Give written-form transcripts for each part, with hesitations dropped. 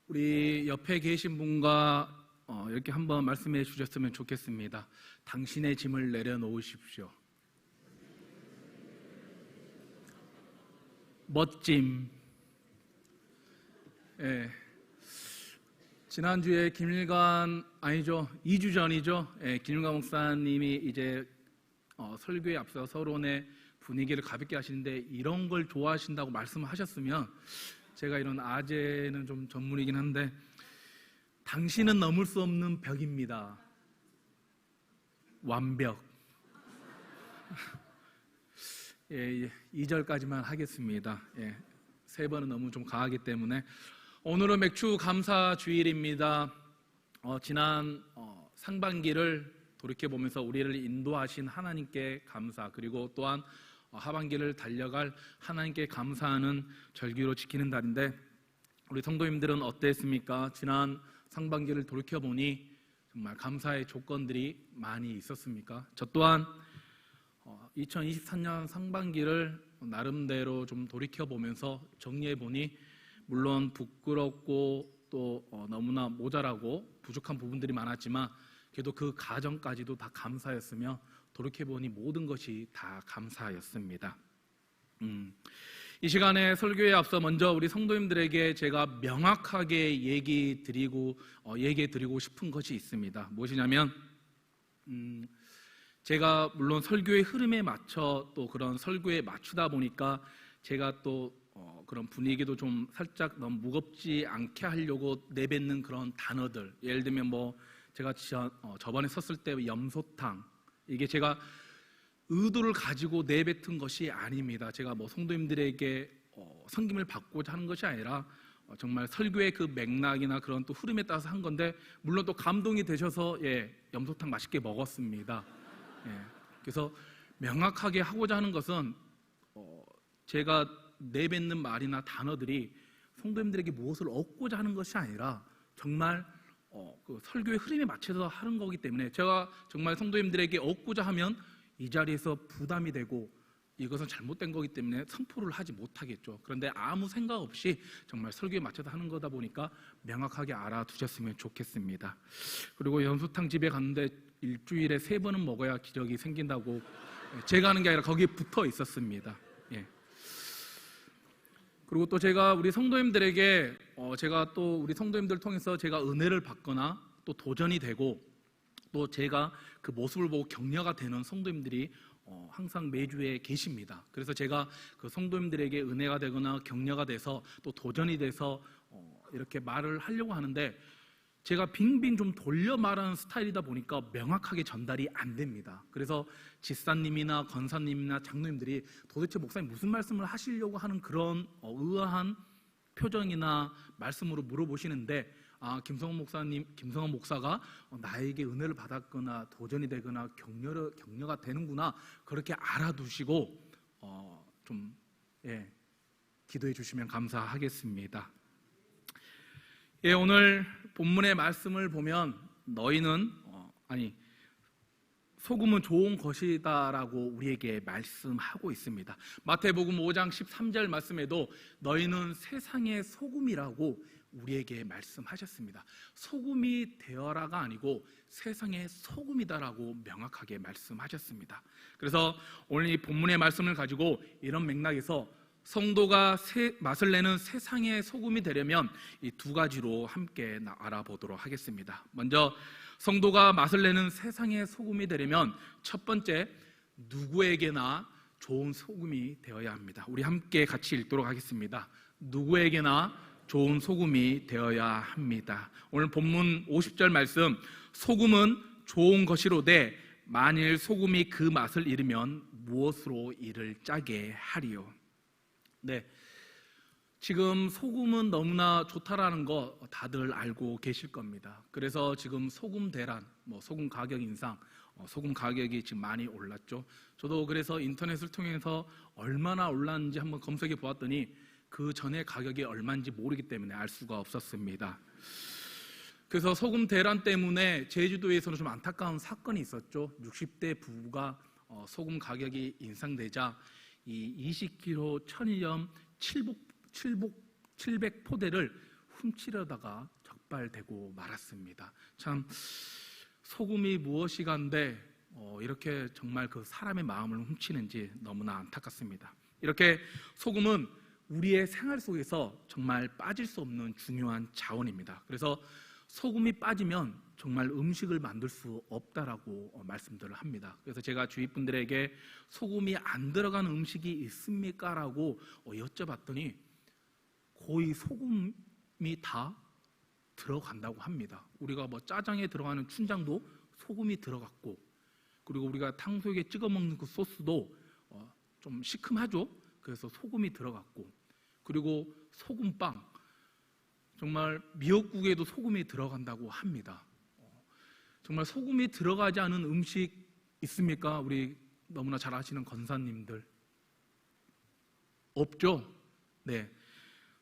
우리 옆에 계신 분과 이렇게 한번 말씀해 주셨으면 좋겠습니다. 당신의 짐을 내려놓으십시오. 멋짐. 예. 지난주에 2주 전이죠. 예, 김일관 목사님이 이제 설교에 앞서 서론의 분위기를 가볍게 하시는데 이런 걸 좋아하신다고 말씀하셨으면 제가 이런 아재는 좀 전문이긴 한데 당신은 넘을 수 없는 벽입니다. 완벽. 예, 2절까지만 하겠습니다. 예, 3번은 너무 좀 강하기 때문에 오늘은 맥주 감사 주일입니다. 지난 상반기를 돌이켜보면서 우리를 인도하신 하나님께 감사, 그리고 또한 하반기를 달려갈 하나님께 감사하는 절기로 지키는 달인데 우리 성도님들은 어땠습니까? 지난 상반기를 돌이켜보니 정말 감사의 조건들이 많이 있었습니까? 저 또한 2023년 상반기를 나름대로 좀 돌이켜보면서 정리해보니 물론 부끄럽고 또 너무나 모자라고 부족한 부분들이 많았지만 그래도 그 과정까지도 다 감사였으며 돌이켜보니 모든 것이 다 감사였습니다. 이 시간에 설교에 앞서 먼저 우리 성도님들에게 제가 명확하게 얘기해 드리고 싶은 것이 있습니다. 무엇이냐면 제가 물론 설교의 흐름에 맞춰 또 그런 설교에 맞추다 보니까 제가 또 그런 분위기도 좀 살짝 너무 무겁지 않게 하려고 내뱉는 그런 단어들, 예를 들면 뭐 제가 저번에 썼을 때 염소탕, 이게 제가 의도를 가지고 내뱉은 것이 아닙니다. 제가 뭐 성도님들에게 섬김을 받고자 하는 것이 아니라 정말 설교의 그 맥락이나 그런 또 흐름에 따라서 한 건데 물론 또 감동이 되셔서 염소탕 맛있게 먹었습니다. 그래서 명확하게 하고자 하는 것은 제가 내뱉는 말이나 단어들이 성도님들에게 무엇을 얻고자 하는 것이 아니라 정말 그 설교의 흐름에 맞춰서 하는 거기 때문에 제가 정말 성도님들에게 얻고자 하면 이 자리에서 부담이 되고 이것은 잘못된 거기 때문에 선포를 하지 못하겠죠. 그런데 아무 생각 없이 정말 설교에 맞춰서 하는 거다 보니까 명확하게 알아두셨으면 좋겠습니다. 그리고 염소탕 집에 갔는데 일주일에 3번은 먹어야 기력이 생긴다고 제가 하는 게 아니라 거기에 붙어 있었습니다. 그리고 또 제가 우리 성도님들에게 제가 또 우리 성도님들 통해서 제가 은혜를 받거나 또 도전이 되고 또 제가 그 모습을 보고 격려가 되는 성도님들이 항상 매주에 계십니다. 그래서 제가 그 성도님들에게 은혜가 되거나 격려가 돼서 또 도전이 돼서 이렇게 말을 하려고 하는데 제가 빙빙 좀 돌려 말하는 스타일이다 보니까 명확하게 전달이 안 됩니다. 그래서 집사님이나 권사님이나 장로님들이 도대체 목사님 무슨 말씀을 하시려고 하는 그런 의아한 표정이나 말씀으로 물어보시는데 김성원 목사가 나에게 은혜를 받았거나 도전이 되거나 격려가 되는구나 그렇게 알아두시고 좀 기도해 주시면 감사하겠습니다. 오늘 본문의 말씀을 보면 너희는 소금은 좋은 것이다라고 우리에게 말씀하고 있습니다. 마태복음 5장 13절 말씀에도 너희는 세상의 소금이라고 우리에게 말씀하셨습니다. 소금이 되어라가 아니고 세상의 소금이다라고 명확하게 말씀하셨습니다. 그래서 오늘 이 본문의 말씀을 가지고 이런 맥락에서 성도가 맛을 내는 세상의 소금이 되려면 이 2가지로 함께 알아보도록 하겠습니다. 먼저 성도가 맛을 내는 세상의 소금이 되려면 첫 번째, 누구에게나 좋은 소금이 되어야 합니다. 우리 함께 같이 읽도록 하겠습니다. 누구에게나 좋은 소금이 되어야 합니다. 오늘 본문 50절 말씀, 소금은 좋은 것이로되 만일 소금이 그 맛을 잃으면 무엇으로 이를 짜게 하리요. 지금 소금은 너무나 좋다라는 거 다들 알고 계실 겁니다. 그래서 지금 소금 대란, 소금 가격 인상, 소금 가격이 지금 많이 올랐죠. 저도 그래서 인터넷을 통해서 얼마나 올랐는지 한번 검색해 보았더니 그 전에 가격이 얼마인지 모르기 때문에 알 수가 없었습니다. 그래서 소금 대란 때문에 제주도에서는 좀 안타까운 사건이 있었죠. 60대 부부가 소금 가격이 인상되자 이 20kg 천일염 700포대를 훔치려다가 적발되고 말았습니다. 참 소금이 무엇이간데 이렇게 정말 그 사람의 마음을 훔치는지 너무나 안타깝습니다. 이렇게 소금은 우리의 생활 속에서 정말 빠질 수 없는 중요한 자원입니다. 그래서 소금이 빠지면 정말 음식을 만들 수 없다라고 말씀들을 합니다. 그래서 제가 주위 분들에게 소금이 안 들어간 음식이 있습니까? 라고 여쭤봤더니 거의 소금이 다 들어간다고 합니다. 우리가 뭐 짜장에 들어가는 춘장도 소금이 들어갔고, 그리고 우리가 탕수육에 찍어 먹는 그 소스도 좀 시큼하죠. 그래서 소금이 들어갔고, 그리고 소금빵, 정말 미역국에도 소금이 들어간다고 합니다. 정말 소금이 들어가지 않은 음식 있습니까? 우리 너무나 잘 아시는 권사님들 없죠? 네,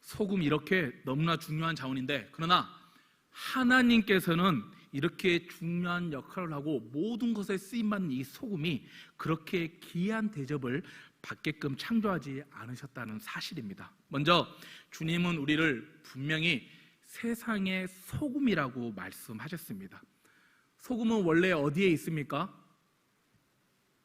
소금 이렇게 너무나 중요한 자원인데, 그러나 하나님께서는 이렇게 중요한 역할을 하고 모든 것에 쓰임받는 이 소금이 그렇게 귀한 대접을 받게끔 창조하지 않으셨다는 사실입니다. 먼저 주님은 우리를 분명히 세상의 소금이라고 말씀하셨습니다. 소금은 원래 어디에 있습니까?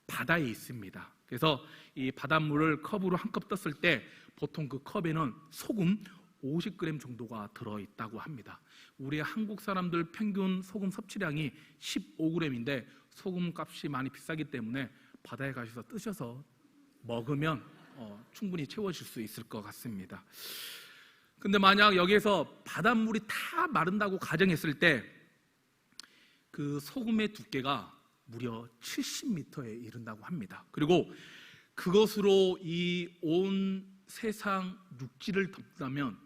바다에 있습니다. 그래서 이 바닷물을 컵으로 한 컵 떴을 때 보통 그 컵에는 소금 50g 정도가 들어있다고 합니다. 우리 한국 사람들 평균 소금 섭취량이 15g인데 소금 값이 많이 비싸기 때문에 바다에 가셔서 뜨셔서 먹으면 충분히 채워질 수 있을 것 같습니다. 근데 만약 여기에서 바닷물이 다 마른다고 가정했을 때 그 소금의 두께가 무려 70m에 이른다고 합니다. 그리고 그것으로 이 온 세상 육지를 덮다면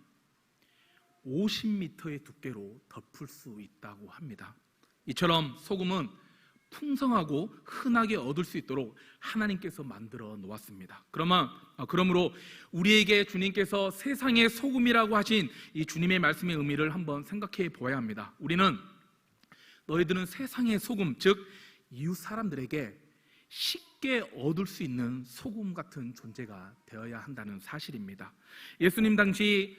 50m의 두께로 덮을 수 있다고 합니다. 이처럼 소금은 풍성하고 흔하게 얻을 수 있도록 하나님께서 만들어 놓았습니다. 그러므로 우리에게 주님께서 세상의 소금이라고 하신 이 주님의 말씀의 의미를 한번 생각해 보아야 합니다. 우리는 너희들은 세상의 소금, 즉 이웃 사람들에게 쉽게 얻을 수 있는 소금 같은 존재가 되어야 한다는 사실입니다. 예수님 당시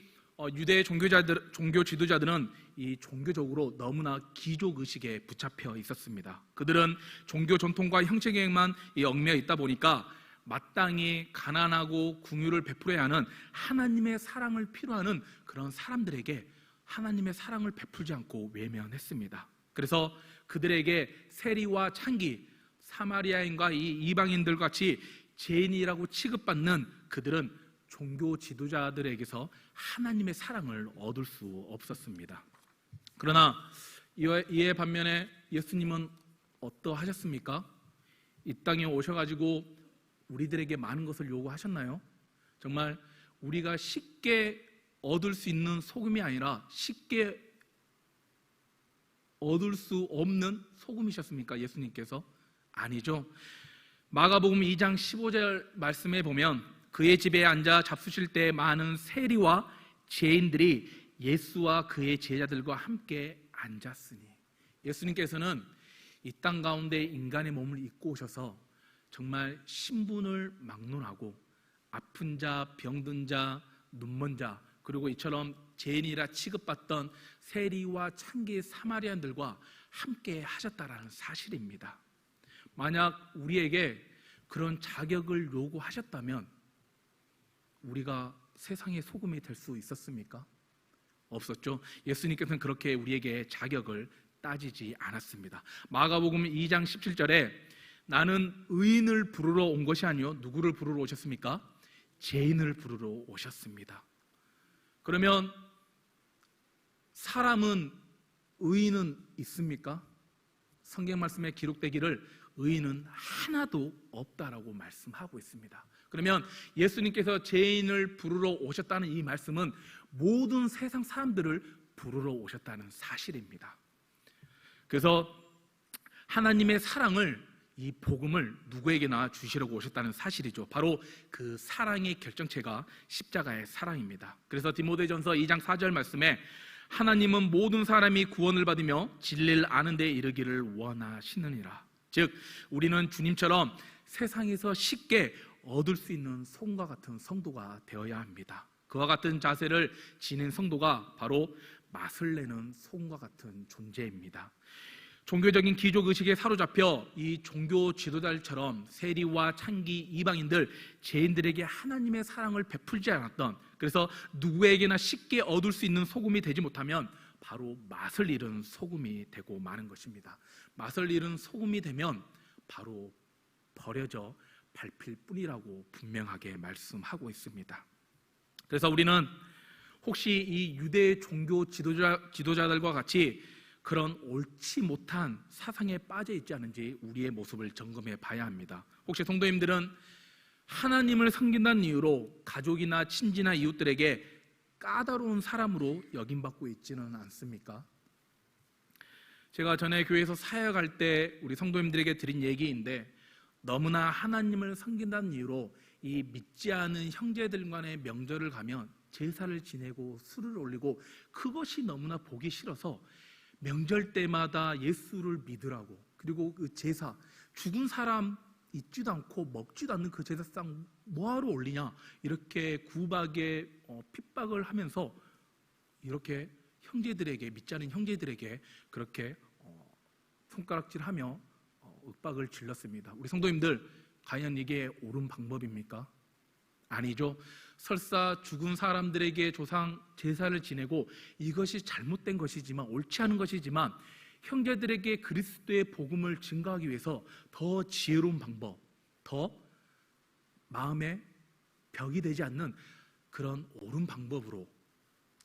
유대 종교 지도자들은 이 종교적으로 너무나 귀족 의식에 붙잡혀 있었습니다. 그들은 종교 전통과 형식 계획만 얽매여 있다 보니까 마땅히 가난하고 궁유를 베풀어야 하는 하나님의 사랑을 필요하는 그런 사람들에게 하나님의 사랑을 베풀지 않고 외면했습니다. 그래서 그들에게 세리와 창기, 사마리아인과 이 이방인들 같이 죄인이라고 취급받는 그들은 종교 지도자들에게서 하나님의 사랑을 얻을 수 없었습니다. 그러나 이에 반면에 예수님은 어떠하셨습니까? 이 땅에 오셔가지고 우리들에게 많은 것을 요구하셨나요? 정말 우리가 쉽게 얻을 수 있는 소금이 아니라 쉽게 얻을 수 없는 소금이셨습니까? 예수님께서? 아니죠. 마가복음 2장 15절 말씀에 보면 그의 집에 앉아 잡수실 때 많은 세리와 죄인들이 예수와 그의 제자들과 함께 앉았으니, 예수님께서는 이 땅 가운데 인간의 몸을 입고 오셔서 정말 신분을 막론하고 아픈 자, 병든 자, 눈먼 자, 그리고 이처럼 죄인이라 취급받던 세리와 창기 사마리안들과 함께 하셨다라는 사실입니다. 만약 우리에게 그런 자격을 요구하셨다면 우리가 세상의 소금이 될 수 있었습니까? 없었죠. 예수님께서는 그렇게 우리에게 자격을 따지지 않았습니다. 마가복음 2장 17절에 나는 의인을 부르러 온 것이 아니요 누구를 부르러 오셨습니까? 죄인을 부르러 오셨습니다. 그러면 사람은 의인은 있습니까? 성경 말씀에 기록되기를 의인은 하나도 없다라고 말씀하고 있습니다. 그러면 예수님께서 죄인을 부르러 오셨다는 이 말씀은 모든 세상 사람들을 부르러 오셨다는 사실입니다. 그래서 하나님의 사랑을, 이 복음을 누구에게나 주시려고 오셨다는 사실이죠. 바로 그 사랑의 결정체가 십자가의 사랑입니다. 그래서 디모데전서 2장 4절 말씀에 하나님은 모든 사람이 구원을 받으며 진리를 아는 데 이르기를 원하시느니라. 즉 우리는 주님처럼 세상에서 쉽게 얻을 수 있는 소금과 같은 성도가 되어야 합니다. 그와 같은 자세를 지닌 성도가 바로 맛을 내는 소금과 같은 존재입니다. 종교적인 기족의식에 사로잡혀 이 종교 지도자들처럼 세리와 창기 이방인들 죄인들에게 하나님의 사랑을 베풀지 않았던, 그래서 누구에게나 쉽게 얻을 수 있는 소금이 되지 못하면 바로 맛을 잃은 소금이 되고 마는 것입니다. 맛을 잃은 소금이 되면 바로 버려져 밟힐 뿐이라고 분명하게 말씀하고 있습니다. 그래서 우리는 혹시 이 유대 종교 지도자들과 같이 그런 옳지 못한 사상에 빠져 있지 않은지 우리의 모습을 점검해 봐야 합니다. 혹시 성도님들은 하나님을 섬긴다는 이유로 가족이나 친지나 이웃들에게 까다로운 사람으로 여김받고 있지는 않습니까? 제가 전에 교회에서 사역할 때 우리 성도님들에게 드린 얘기인데, 너무나 하나님을 섬긴다는 이유로 이 믿지 않은 형제들 간의 명절을 가면 제사를 지내고 술을 올리고, 그것이 너무나 보기 싫어서 명절 때마다 예수를 믿으라고, 그리고 그 제사, 죽은 사람 있지도 않고 먹지도 않는 그 제사상 뭐하러 올리냐, 이렇게 구박에 핍박을 하면서 이렇게 형제들에게, 믿지 않은 형제들에게 그렇게 손가락질하며 윽박을 질렀습니다. 우리 성도님들, 과연 이게 옳은 방법입니까? 아니죠. 설사 죽은 사람들에게 조상 제사를 지내고 이것이 잘못된 것이지만, 옳지 않은 것이지만, 형제들에게 그리스도의 복음을 증거하기 위해서 더 지혜로운 방법, 더 마음에 벽이 되지 않는 그런 옳은 방법으로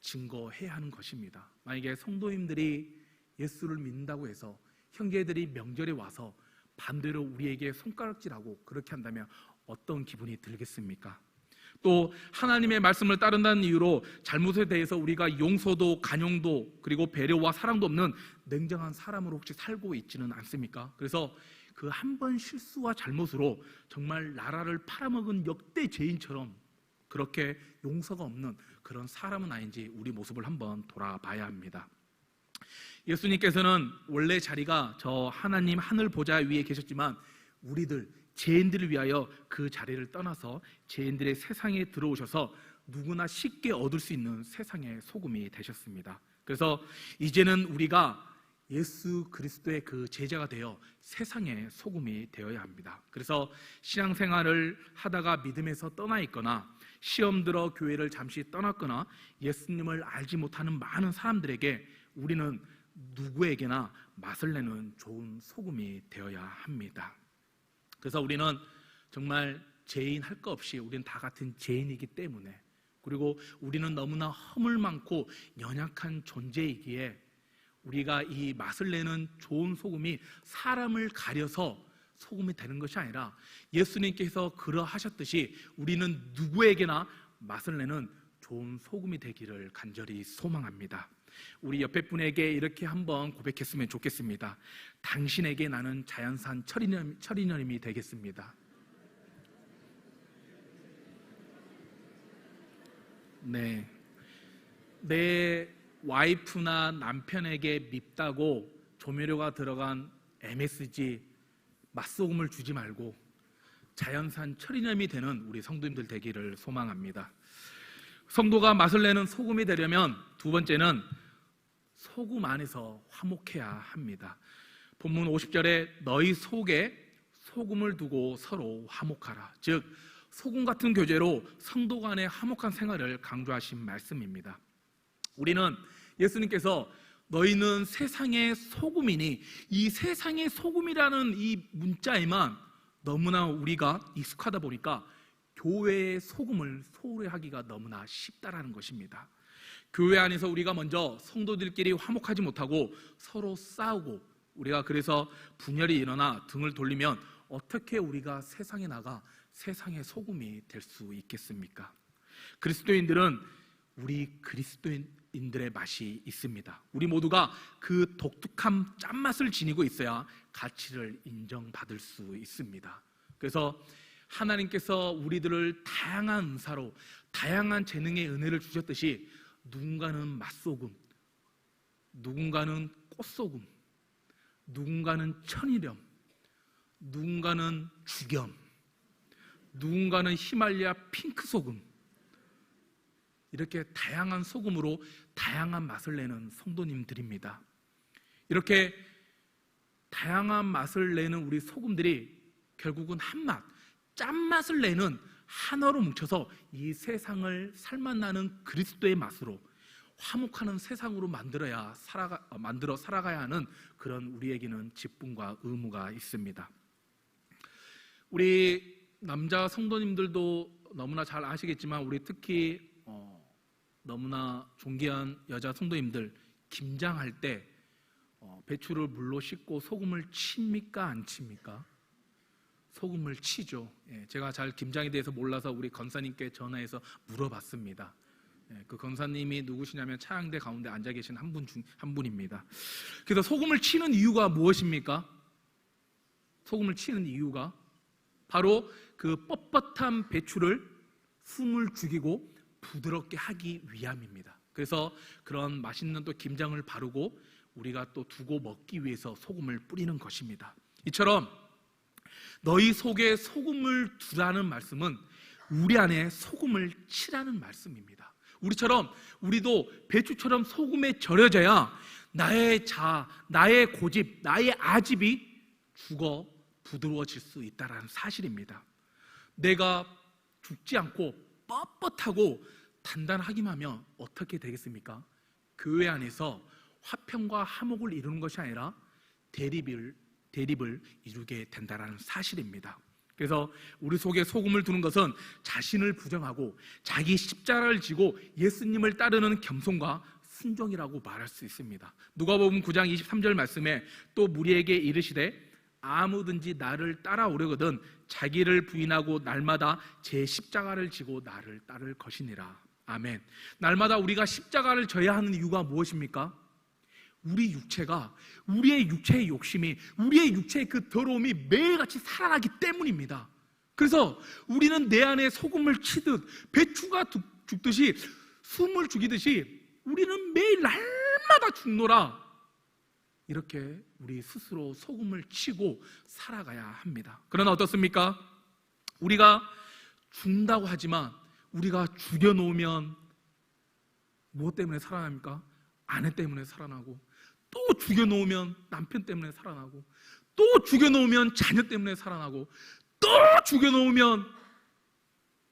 증거해야 하는 것입니다. 만약에 성도님들이 예수를 믿는다고 해서 형제들이 명절에 와서 반대로 우리에게 손가락질하고 그렇게 한다면 어떤 기분이 들겠습니까? 또 하나님의 말씀을 따른다는 이유로 잘못에 대해서 우리가 용서도 간용도 그리고 배려와 사랑도 없는 냉정한 사람으로 혹시 살고 있지는 않습니까? 그래서 그 한 번 실수와 잘못으로 정말 나라를 팔아먹은 역대 죄인처럼 그렇게 용서가 없는 그런 사람은 아닌지 우리 모습을 한번 돌아봐야 합니다. 예수님께서는 원래 자리가 저 하나님 하늘 보좌 위에 계셨지만 우리들 죄인들을 위하여 그 자리를 떠나서 죄인들의 세상에 들어오셔서 누구나 쉽게 얻을 수 있는 세상의 소금이 되셨습니다. 그래서 이제는 우리가 예수 그리스도의 그 제자가 되어 세상의 소금이 되어야 합니다. 그래서 신앙생활을 하다가 믿음에서 떠나 있거나 시험 들어 교회를 잠시 떠났거나 예수님을 알지 못하는 많은 사람들에게 우리는 누구에게나 맛을 내는 좋은 소금이 되어야 합니다. 그래서 우리는 정말 죄인 할 것 없이 우리는 다 같은 죄인이기 때문에, 그리고 우리는 너무나 허물 많고 연약한 존재이기에 우리가 이 맛을 내는 좋은 소금이 사람을 가려서 소금이 되는 것이 아니라 예수님께서 그러하셨듯이 우리는 누구에게나 맛을 내는 좋은 소금이 되기를 간절히 소망합니다. 우리 옆에 분에게 이렇게 한번 고백했으면 좋겠습니다. 당신에게 나는 자연산 철인형님이 되겠습니다. 네, 내 와이프나 남편에게 밉다고 조미료가 들어간 MSG 맛소금을 주지 말고 자연산 철인염이 되는 우리 성도님들 되기를 소망합니다. 성도가 맛을 내는 소금이 되려면 두 번째는 소금 안에서 화목해야 합니다. 본문 50절에 너희 속에 소금을 두고 서로 화목하라, 즉 소금 같은 교제로 성도 간의 화목한 생활을 강조하신 말씀입니다. 우리는 예수님께서 너희는 세상의 소금이니, 이 세상의 소금이라는 이 문자에만 너무나 우리가 익숙하다 보니까 교회의 소금을 소홀히 하기가 너무나 쉽다라는 것입니다. 교회 안에서 우리가 먼저 성도들끼리 화목하지 못하고 서로 싸우고, 우리가 그래서 분열이 일어나 등을 돌리면 어떻게 우리가 세상에 나가 세상의 소금이 될 수 있겠습니까? 그리스도인들은 우리 그리스도인들의 맛이 있습니다. 우리 모두가 그 독특한 짠맛을 지니고 있어야 가치를 인정받을 수 있습니다. 그래서 하나님께서 우리들을 다양한 은사로, 다양한 재능의 은혜를 주셨듯이 누군가는 맛소금, 누군가는 꽃소금, 누군가는 천일염, 누군가는 죽염, 누군가는 히말리아 핑크소금, 이렇게 다양한 소금으로 다양한 맛을 내는 성도님들입니다. 이렇게 다양한 맛을 내는 우리 소금들이 결국은 한맛, 짠맛을 내는 하나로 뭉쳐서 이 세상을 살맛나는 그리스도의 맛으로 화목하는 세상으로 만들어 살아가야 하는 그런 우리에게는 직분과 의무가 있습니다. 우리 남자 성도님들도 너무나 잘 아시겠지만 우리 특히 너무나 존귀한 여자 성도님들 김장할 때 배추를 물로 씻고 소금을 칩니까 안 칩니까? 소금을 치죠. 제가 잘 김장에 대해서 몰라서 우리 권사님께 전화해서 물어봤습니다. 그 권사님이 누구시냐면 차양대 가운데 앉아 계신 한 분입니다. 그래서 소금을 치는 이유가 무엇입니까? 소금을 치는 이유가 바로 그 뻣뻣한 배추를 숨을 죽이고 부드럽게 하기 위함입니다. 그래서 그런 맛있는 또 김장을 바르고 우리가 또 두고 먹기 위해서 소금을 뿌리는 것입니다. 이처럼 너희 속에 소금을 두라는 말씀은 우리 안에 소금을 치라는 말씀입니다. 우리도 배추처럼 소금에 절여져야 나의 고집, 나의 아집이 죽어 부드러워질 수 있다는 사실입니다. 내가 죽지 않고 뻣뻣하고 단단하기만 하면 어떻게 되겠습니까? 교회 안에서 화평과 화목을 이루는 것이 아니라 대립을 이루게 된다는 사실입니다. 그래서 우리 속에 소금을 두는 것은 자신을 부정하고 자기 십자가를 지고 예수님을 따르는 겸손과 순종이라고 말할 수 있습니다. 누가복음 9장 23절 말씀에 또 무리에게 이르시되 아무든지 나를 따라오려거든 자기를 부인하고 날마다 제 십자가를 지고 나를 따를 것이니라. 아멘. 날마다 우리가 십자가를 져야 하는 이유가 무엇입니까? 우리의 육체의 욕심이, 우리의 육체의 그 더러움이 매일같이 살아나기 때문입니다. 그래서 우리는 내 안에 소금을 치듯 배추가 죽듯이 숨을 죽이듯이 우리는 매일 날마다 죽노라, 이렇게 우리 스스로 소금을 치고 살아가야 합니다. 그러나 어떻습니까? 우리가 죽는다고 하지만 우리가 죽여놓으면 무엇 때문에 살아납니까? 아내 때문에 살아나고, 또 죽여놓으면 남편 때문에 살아나고, 또 죽여놓으면 자녀 때문에 살아나고, 또 죽여놓으면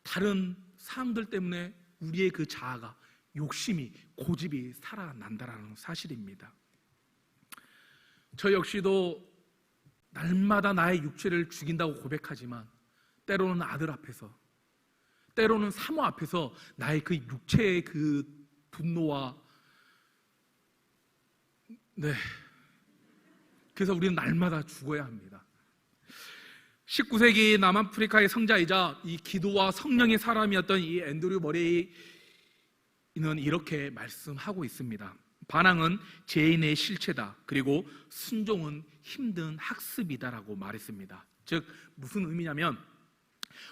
다른 사람들 때문에 우리의 그 자아가, 욕심이, 고집이 살아난다는 사실입니다. 저 역시도 날마다 나의 육체를 죽인다고 고백하지만 때로는 아들 앞에서, 때로는 사모 앞에서 나의 그 육체의 그 분노와, 그래서 우리는 날마다 죽어야 합니다. 19세기 남아프리카의 성자이자 이 기도와 성령의 사람이었던 이 앤드류 머레이는 이렇게 말씀하고 있습니다. 반항은 죄인의 실체다. 그리고 순종은 힘든 학습이다라고 말했습니다. 즉 무슨 의미냐면,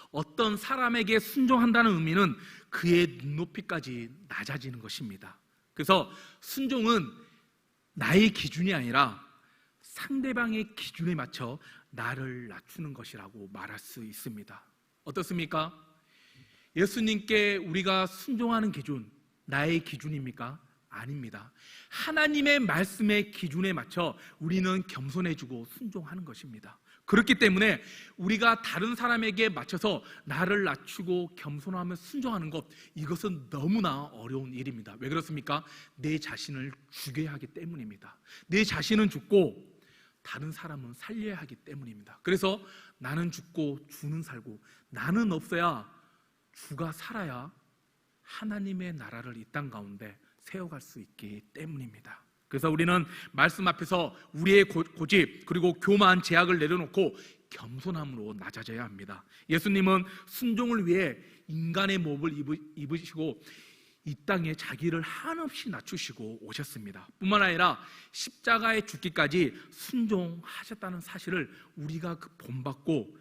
어떤 사람에게 순종한다는 의미는 그의 눈높이까지 낮아지는 것입니다. 그래서 순종은 나의 기준이 아니라 상대방의 기준에 맞춰 나를 낮추는 것이라고 말할 수 있습니다. 어떻습니까? 예수님께 우리가 순종하는 기준, 나의 기준입니까? 아닙니다. 하나님의 말씀의 기준에 맞춰 우리는 겸손해지고 순종하는 것입니다. 그렇기 때문에 우리가 다른 사람에게 맞춰서 나를 낮추고 겸손하며 순종하는 것, 이것은 너무나 어려운 일입니다. 왜 그렇습니까? 내 자신을 죽여야 하기 때문입니다. 내 자신은 죽고 다른 사람은 살려야 하기 때문입니다. 그래서 나는 죽고 주는 살고, 나는 없어야 주가 살아야 하나님의 나라를 이 땅 가운데 세워갈 수 있기 때문입니다. 그래서 우리는 말씀 앞에서 우리의 고집 그리고 교만한 제약을 내려놓고 겸손함으로 낮아져야 합니다. 예수님은 순종을 위해 인간의 몸을 입으시고 이 땅에 자기를 한없이 낮추시고 오셨습니다. 뿐만 아니라 십자가에 죽기까지 순종하셨다는 사실을 우리가 본받고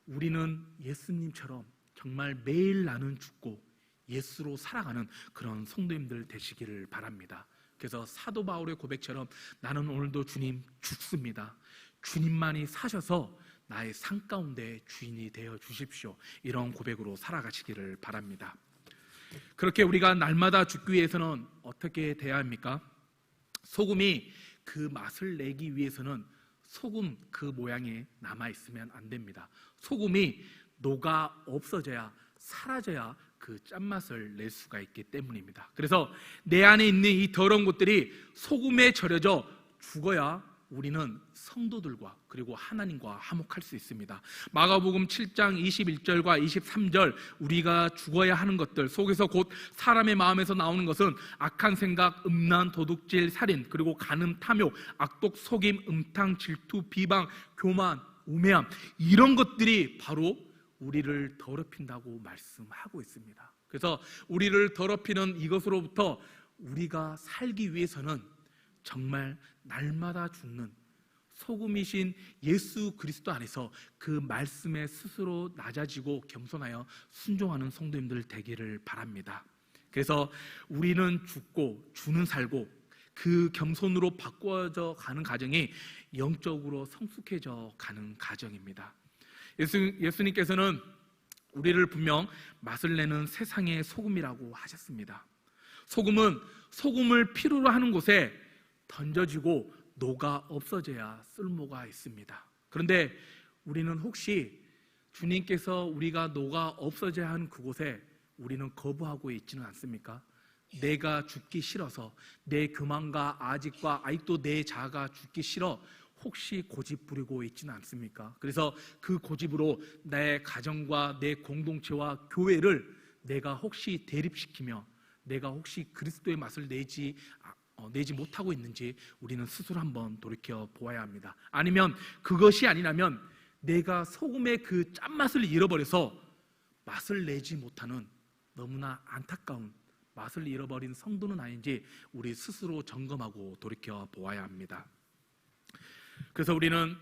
우리는 예수님처럼 정말 매일 나는 죽고 예수로 살아가는 그런 성도님들 되시기를 바랍니다. 그래서 사도 바울의 고백처럼 나는 오늘도 주님 죽습니다. 주님만이 사셔서 나의 삶 가운데 주인이 되어 주십시오. 이런 고백으로 살아가시기를 바랍니다. 그렇게 우리가 날마다 죽기 위해서는 어떻게 돼야 합니까? 소금이 그 맛을 내기 위해서는 소금 그 모양에 남아있으면 안 됩니다. 소금이 녹아 없어져야, 사라져야 그 짠맛을 낼 수가 있기 때문입니다. 그래서 내 안에 있는 이 더러운 것들이 소금에 절여져 죽어야 우리는 성도들과 그리고 하나님과 화목할 수 있습니다. 마가복음 7장 21절과 23절, 우리가 죽어야 하는 것들 속에서 곧 사람의 마음에서 나오는 것은 악한 생각, 음란, 도둑질, 살인, 그리고 간음, 탐욕, 악독, 속임, 음탕, 질투, 비방, 교만, 우매함, 이런 것들이 바로 우리를 더럽힌다고 말씀하고 있습니다. 그래서 우리를 더럽히는 이것으로부터 우리가 살기 위해서는 정말 날마다 죽는 소금이신 예수 그리스도 안에서 그 말씀에 스스로 낮아지고 겸손하여 순종하는 성도님들 되기를 바랍니다. 그래서 우리는 죽고 주는 살고 그 겸손으로 바꿔져 가는 과정이 영적으로 성숙해져 가는 과정입니다. 예수님께서는 우리를 분명 맛을 내는 세상의 소금이라고 하셨습니다. 소금은 소금을 필요로 하는 곳에 던져지고 녹아 없어져야 쓸모가 있습니다. 그런데 우리는 혹시 주님께서 우리가 녹아 없어져야 하는 그곳에 우리는 거부하고 있지는 않습니까? 내가 죽기 싫어서, 내 교만과 아직과 아직도 내 자아가 죽기 싫어 혹시 고집 부리고 있지는 않습니까? 그래서 그 고집으로 내 가정과 내 공동체와 교회를 내가 혹시 대립시키며 내가 혹시 그리스도의 맛을 내지 못하고 있는지 우리는 스스로 한번 돌이켜 보아야 합니다. 아니면 그것이 아니라면 내가 소금의 그 짠맛을 잃어버려서 맛을 내지 못하는 너무나 안타까운 맛을 잃어버린 성도는 아닌지 우리 스스로 점검하고 돌이켜 보아야 합니다. 그래서 우리는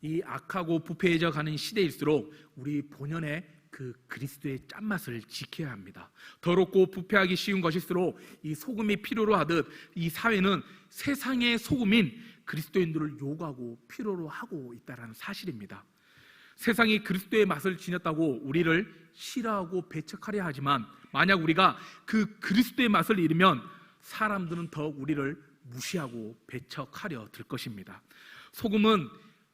이 악하고 부패해져 가는 시대일수록 우리 본연의 그 그리스도의 짠맛을 지켜야 합니다. 더럽고 부패하기 쉬운 것일수록 이 소금이 필요로 하듯 이 사회는 세상의 소금인 그리스도인들을 요구하고 필요로 하고 있다는 사실입니다. 세상이 그리스도의 맛을 지녔다고 우리를 싫어하고 배척하려 하지만 만약 우리가 그 그리스도의 맛을 잃으면 사람들은 더욱 우리를 무시하고 배척하려 들 것입니다. 소금은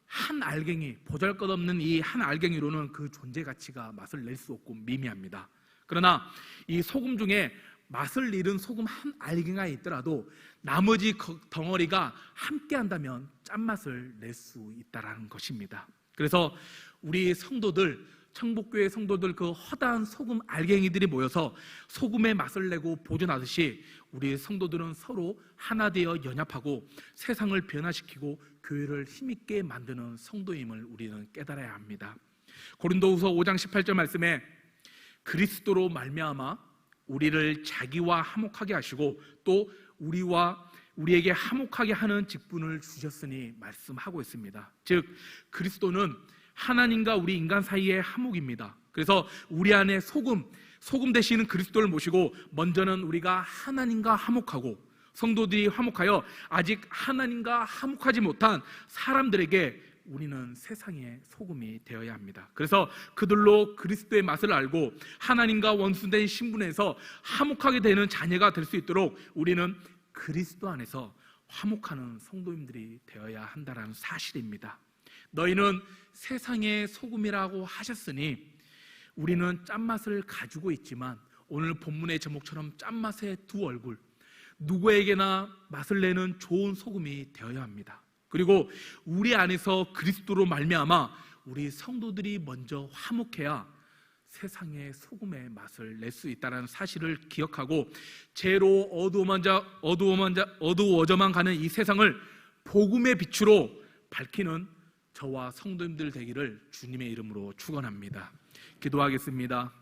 한 알갱이, 보잘것없는 이 한 알갱이로는 그 존재 가치가 맛을 낼 수 없고 미미합니다. 그러나 이 소금 중에 맛을 잃은 소금 한 알갱이가 있더라도 나머지 덩어리가 함께 한다면 짠맛을 낼 수 있다는 것입니다. 그래서 우리 성도들, 청복교회 성도들 그 허다한 소금 알갱이들이 모여서 소금의 맛을 내고 보존하듯이 우리 성도들은 서로 하나 되어 연합하고 세상을 변화시키고 교회를 힘있게 만드는 성도임을 우리는 깨달아야 합니다. 고린도후서 5장 18절 말씀에 그리스도로 말미암아 우리를 자기와 화목하게 하시고 또 우리에게 화목하게 하는 직분을 주셨으니 말씀하고 있습니다. 즉 그리스도는 하나님과 우리 인간 사이의 화목입니다. 그래서 우리 안에 소금 되시는 그리스도를 모시고 먼저는 우리가 하나님과 화목하고 성도들이 화목하여 아직 하나님과 화목하지 못한 사람들에게 우리는 세상의 소금이 되어야 합니다. 그래서 그들로 그리스도의 맛을 알고 하나님과 원수된 신분에서 화목하게 되는 자녀가 될 수 있도록 우리는 그리스도 안에서 화목하는 성도님들이 되어야 한다는 사실입니다. 너희는 세상의 소금이라고 하셨으니 우리는 짠맛을 가지고 있지만 오늘 본문의 제목처럼 짠맛의 두 얼굴, 누구에게나 맛을 내는 좋은 소금이 되어야 합니다. 그리고 우리 안에서 그리스도로 말미암아 우리 성도들이 먼저 화목해야 세상의 소금의 맛을 낼 수 있다는 사실을 기억하고 죄로 어두워져만 가는 이 세상을 복음의 빛으로 밝히는 저와 성도님들 되기를 주님의 이름으로 축원합니다. 기도하겠습니다.